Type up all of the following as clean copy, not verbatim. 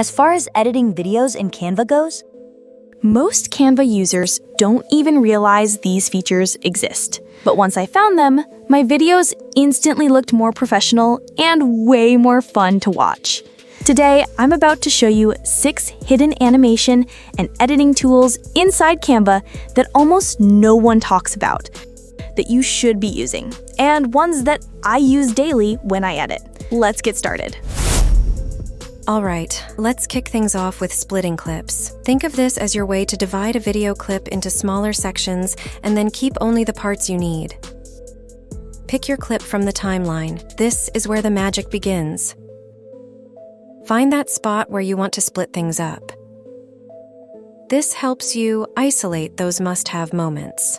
As far as editing videos in Canva goes, most Canva users don't even realize these features exist. But once I found them, my videos instantly looked more professional and way more fun to watch. Today, I'm about to show you 6 hidden animation and editing tools inside Canva that almost no one talks about, that you should be using, and ones that I use daily when I edit. Let's get started. Alright, let's kick things off with splitting clips. Think of this as your way to divide a video clip into smaller sections and then keep only the parts you need. Pick your clip from the timeline. This is where the magic begins. Find that spot where you want to split things up. This helps you isolate those must-have moments.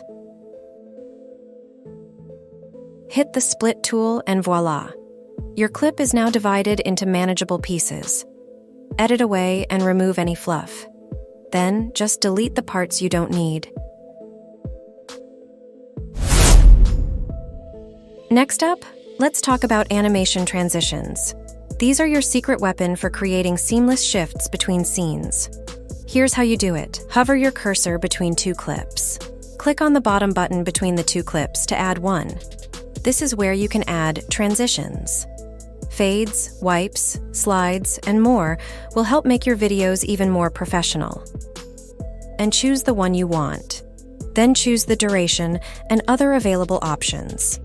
Hit the split tool and voila! Your clip is now divided into manageable pieces. Edit away and remove any fluff. Then just delete the parts you don't need. Next up, let's talk about animation transitions. These are your secret weapon for creating seamless shifts between scenes. Here's how you do it. Hover your cursor between 2 clips. Click on the bottom button between the 2 clips to add one. This is where you can add transitions. Fades, wipes, slides, and more will help make your videos even more professional. And choose the one you want. Then choose the duration and other available options.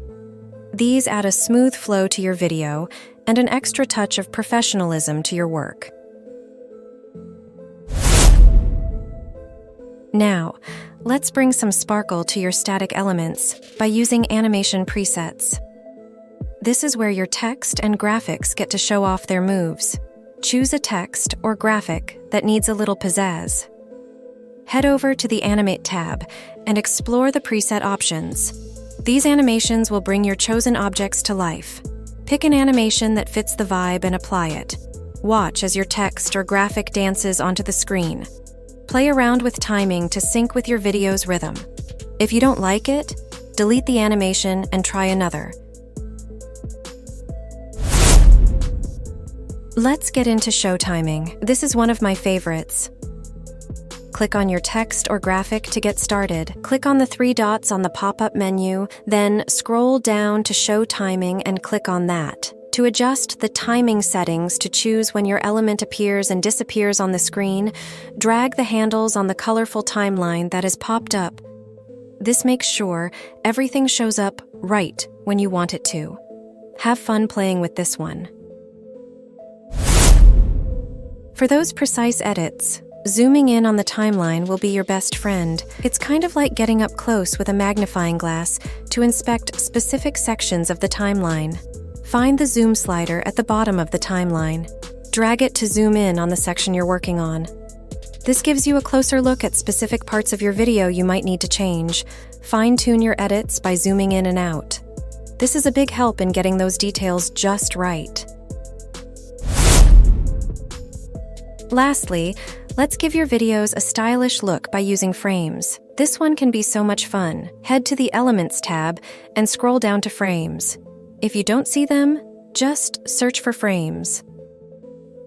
These add a smooth flow to your video and an extra touch of professionalism to your work. Now, let's bring some sparkle to your static elements by using animation presets. This is where your text and graphics get to show off their moves. Choose a text or graphic that needs a little pizzazz. Head over to the Animate tab and explore the preset options. These animations will bring your chosen objects to life. Pick an animation that fits the vibe and apply it. Watch as your text or graphic dances onto the screen. Play around with timing to sync with your video's rhythm. If you don't like it, delete the animation and try another. Let's get into show timing. This is one of my favorites. Click on your text or graphic to get started. Click on the 3 dots on the pop-up menu, then scroll down to show timing and click on that. To adjust the timing settings to choose when your element appears and disappears on the screen, drag the handles on the colorful timeline that is popped up. This makes sure everything shows up right when you want it to. Have fun playing with this one. For those precise edits, zooming in on the timeline will be your best friend. It's kind of like getting up close with a magnifying glass to inspect specific sections of the timeline. Find the zoom slider at the bottom of the timeline. Drag it to zoom in on the section you're working on. This gives you a closer look at specific parts of your video you might need to change. Fine-tune your edits by zooming in and out. This is a big help in getting those details just right. Lastly, let's give your videos a stylish look by using frames. This one can be so much fun. Head to the Elements tab and scroll down to Frames. If you don't see them, just search for frames.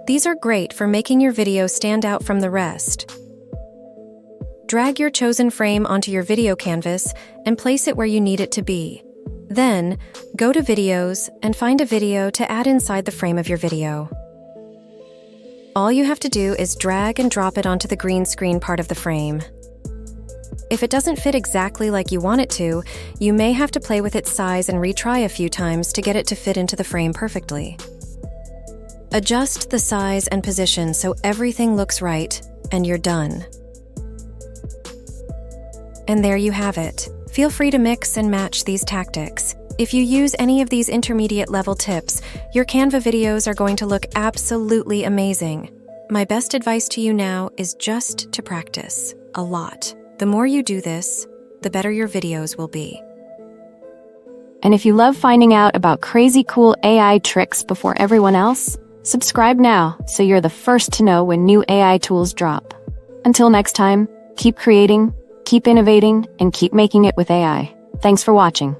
These are great for making your video stand out from the rest. Drag your chosen frame onto your video canvas and place it where you need it to be. Then, go to Videos and find a video to add inside the frame of your video. All you have to do is drag and drop it onto the green screen part of the frame. If it doesn't fit exactly like you want it to, you may have to play with its size and retry a few times to get it to fit into the frame perfectly. Adjust the size and position so everything looks right, and you're done. And there you have it. Feel free to mix and match these tactics. If you use any of these intermediate level tips, your Canva videos are going to look absolutely amazing. My best advice to you now is just to practice a lot. The more you do this, the better your videos will be. And if you love finding out about crazy cool AI tricks before everyone else, subscribe now so you're the first to know when new AI tools drop. Until next time, keep creating, keep innovating, and keep making it with AI. Thanks for watching.